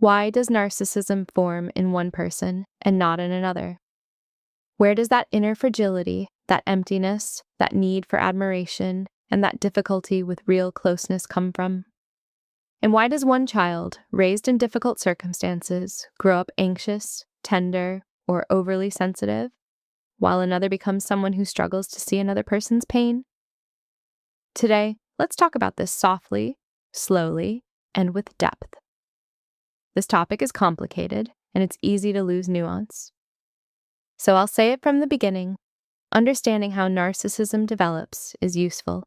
Why does narcissism form in one person and not in another? Where does that inner fragility, that emptiness, that need for admiration, and that difficulty with real closeness come from? And why does one child, raised in difficult circumstances, grow up anxious, tender, or overly sensitive, while another becomes someone who struggles to see another person's pain? Today, let's talk about this softly, slowly, and with depth. This topic is complicated, and it's easy to lose nuance. So I'll say it from the beginning. Understanding how narcissism develops is useful.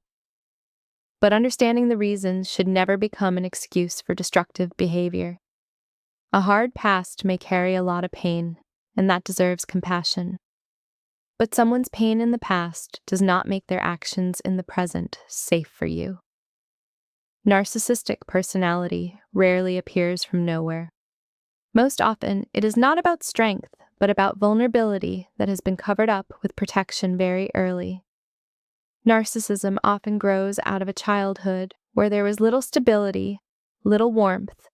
But understanding the reasons should never become an excuse for destructive behavior. A hard past may carry a lot of pain, and that deserves compassion. But someone's pain in the past does not make their actions in the present safe for you. Narcissistic personality rarely appears from nowhere. Most often, it is not about strength, but about vulnerability that has been covered up with protection very early. Narcissism often grows out of a childhood where there was little stability, little warmth,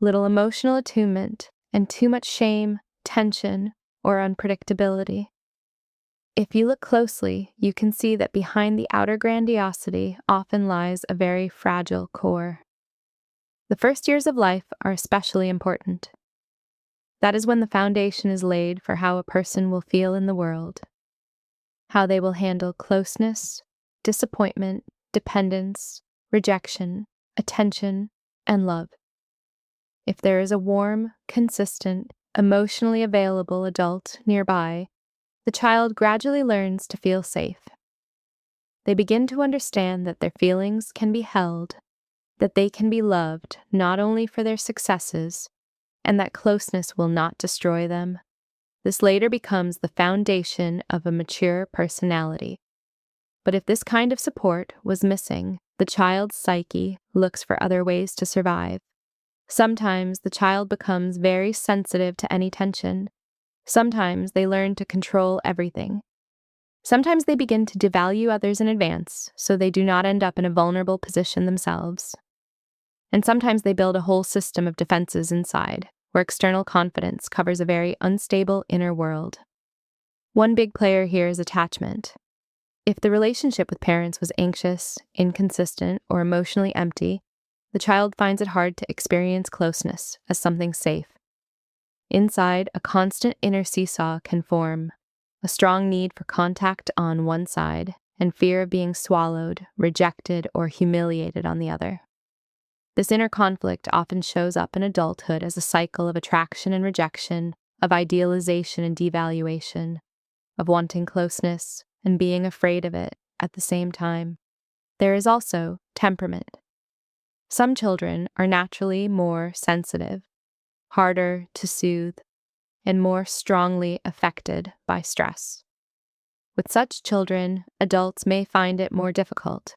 little emotional attunement, and too much shame, tension, or unpredictability. If you look closely, you can see that behind the outer grandiosity often lies a very fragile core. The first years of life are especially important. That is when the foundation is laid for how a person will feel in the world, how they will handle closeness, disappointment, dependence, rejection, attention, and love. If there is a warm, consistent, emotionally available adult nearby, the child gradually learns to feel safe. They begin to understand that their feelings can be held, that they can be loved not only for their successes, and that closeness will not destroy them. This later becomes the foundation of a mature personality. But if this kind of support was missing, the child's psyche looks for other ways to survive. Sometimes the child becomes very sensitive to any tension. Sometimes they learn to control everything. Sometimes they begin to devalue others in advance so they do not end up in a vulnerable position themselves. And sometimes they build a whole system of defenses inside, where external confidence covers a very unstable inner world. One big player here is attachment. If the relationship with parents was anxious, inconsistent, or emotionally empty, the child finds it hard to experience closeness as something safe. Inside, a constant inner seesaw can form, a strong need for contact on one side, and fear of being swallowed, rejected, or humiliated on the other. This inner conflict often shows up in adulthood as a cycle of attraction and rejection, of idealization and devaluation, of wanting closeness and being afraid of it at the same time. There is also temperament. Some children are naturally more sensitive, harder to soothe, and more strongly affected by stress. With such children, adults may find it more difficult.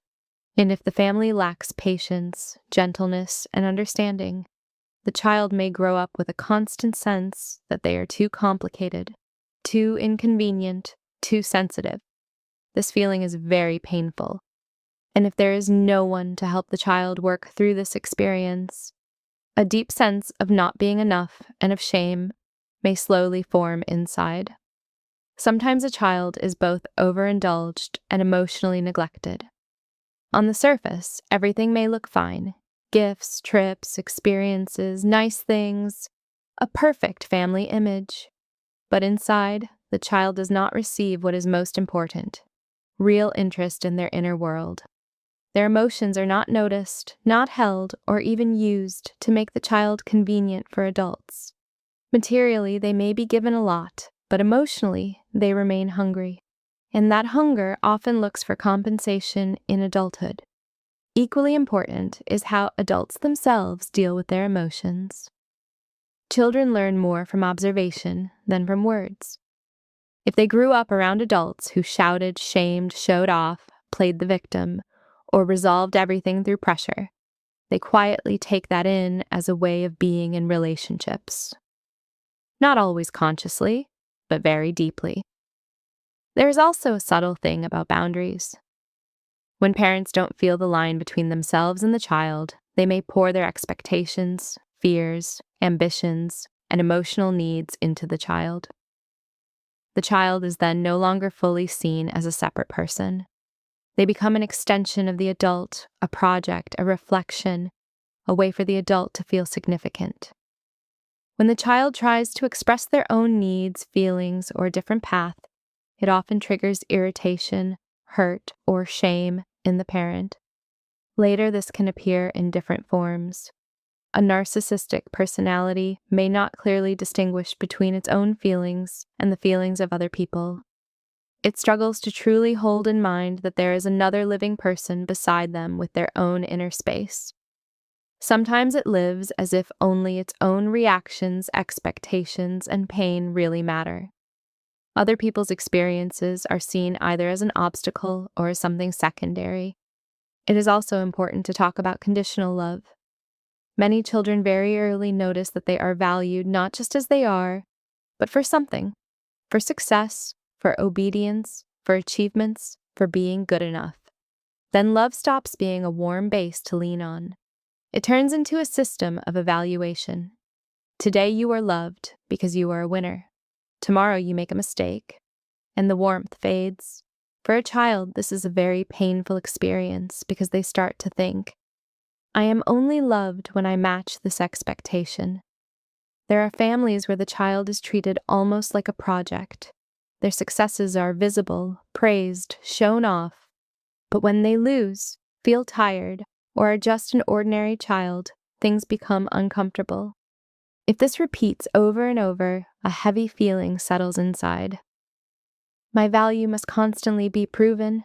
And if the family lacks patience, gentleness, and understanding, the child may grow up with a constant sense that they are too complicated, too inconvenient, too sensitive. This feeling is very painful. And if there is no one to help the child work through this experience, a deep sense of not being enough and of shame may slowly form inside. Sometimes a child is both overindulged and emotionally neglected. On the surface, everything may look fine. Gifts, trips, experiences, nice things, a perfect family image. But inside, the child does not receive what is most important, real interest in their inner world. Their emotions are not noticed, not held, or even used to make the child convenient for adults. Materially, they may be given a lot, but emotionally, they remain hungry. And that hunger often looks for compensation in adulthood. Equally important is how adults themselves deal with their emotions. Children learn more from observation than from words. If they grew up around adults who shouted, shamed, showed off, played the victim, or resolved everything through pressure, they quietly take that in as a way of being in relationships. Not always consciously, but very deeply. There is also a subtle thing about boundaries. When parents don't feel the line between themselves and the child, they may pour their expectations, fears, ambitions, and emotional needs into the child. The child is then no longer fully seen as a separate person. They become an extension of the adult, a project, a reflection, a way for the adult to feel significant. When the child tries to express their own needs, feelings, or a different path, it often triggers irritation, hurt, or shame in the parent. Later, this can appear in different forms. A narcissistic personality may not clearly distinguish between its own feelings and the feelings of other people. It struggles to truly hold in mind that there is another living person beside them with their own inner space. Sometimes it lives as if only its own reactions, expectations, and pain really matter. Other people's experiences are seen either as an obstacle or as something secondary. It is also important to talk about conditional love. Many children very early notice that they are valued not just as they are, but for something, for success, for obedience, for achievements, for being good enough. Then love stops being a warm base to lean on. It turns into a system of evaluation. Today you are loved because you are a winner. Tomorrow you make a mistake, and the warmth fades. For a child, this is a very painful experience because they start to think, I am only loved when I match this expectation. There are families where the child is treated almost like a project. Their successes are visible, praised, shown off. But when they lose, feel tired, or are just an ordinary child, things become uncomfortable. If this repeats over and over, a heavy feeling settles inside. My value must constantly be proven.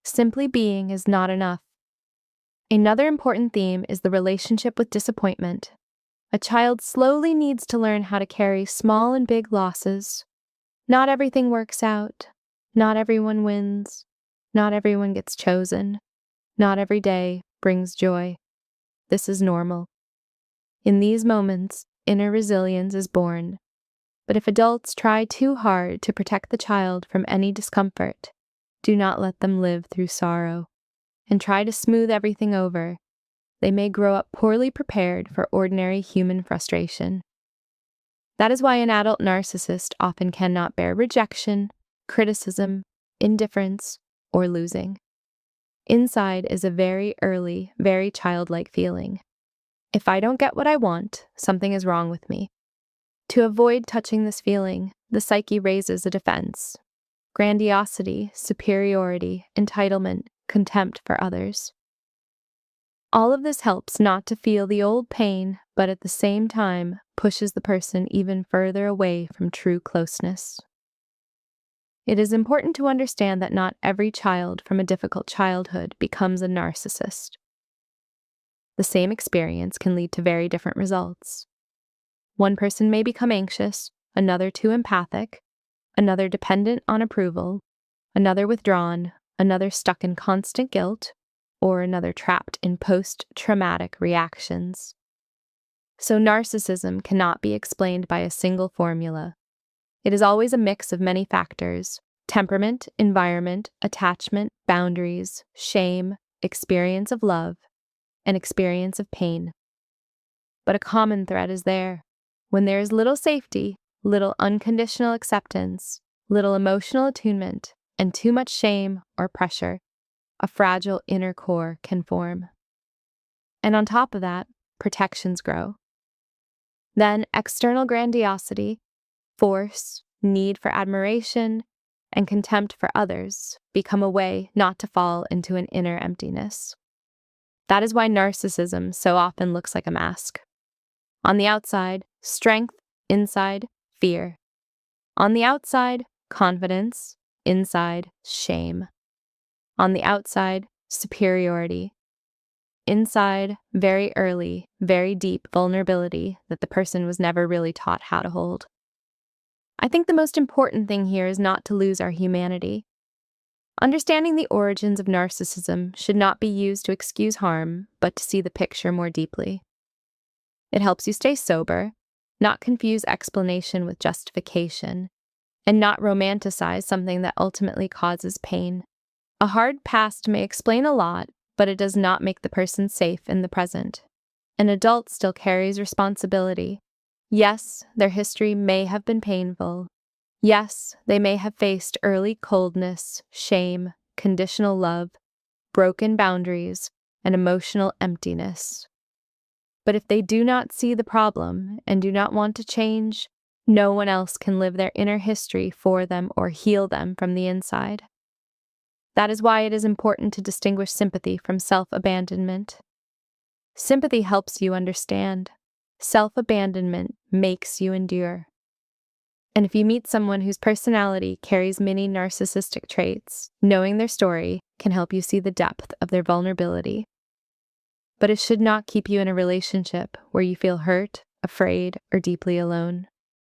Simply being is not enough. Another important theme is the relationship with disappointment. A child slowly needs to learn how to carry small and big losses. Not everything works out. Not everyone wins. Not everyone gets chosen. Not every day brings joy. This is normal. In these moments, inner resilience is born. But if adults try too hard to protect the child from any discomfort, do not let them live through sorrow, and try to smooth everything over. They may grow up poorly prepared for ordinary human frustration. That is why an adult narcissist often cannot bear rejection, criticism, indifference, or losing. Inside is a very early, very childlike feeling. If I don't get what I want, something is wrong with me. To avoid touching this feeling, the psyche raises a defense. Grandiosity, superiority, entitlement, contempt for others. All of this helps not to feel the old pain, but at the same time pushes the person even further away from true closeness. It is important to understand that not every child from a difficult childhood becomes a narcissist. The same experience can lead to very different results. One person may become anxious, another too empathic, another dependent on approval, another withdrawn, another stuck in constant guilt, or another trapped in post-traumatic reactions. So narcissism cannot be explained by a single formula. It is always a mix of many factors: temperament, environment, attachment, boundaries, shame, experience of love, and experience of pain. But a common thread is there. When there is little safety, little unconditional acceptance, little emotional attunement, and too much shame or pressure, a fragile inner core can form. And on top of that, protections grow. Then external grandiosity, force, need for admiration, and contempt for others become a way not to fall into an inner emptiness. That is why narcissism so often looks like a mask. On the outside, strength; inside, fear. On the outside, confidence; inside, shame. On the outside, superiority. Inside, very early, very deep vulnerability that the person was never really taught how to hold. I think the most important thing here is not to lose our humanity. Understanding the origins of narcissism should not be used to excuse harm, but to see the picture more deeply. It helps you stay sober, not confuse explanation with justification, and not romanticize something that ultimately causes pain. A hard past may explain a lot, but it does not make the person safe in the present. An adult still carries responsibility. Yes, their history may have been painful. Yes, they may have faced early coldness, shame, conditional love, broken boundaries, and emotional emptiness. But if they do not see the problem and do not want to change, no one else can live their inner history for them or heal them from the inside. That is why it is important to distinguish sympathy from self-abandonment. Sympathy helps you understand. Self-abandonment makes you endure. And if you meet someone whose personality carries many narcissistic traits, knowing their story can help you see the depth of their vulnerability. But it should not keep you in a relationship where you feel hurt, afraid, or deeply alone.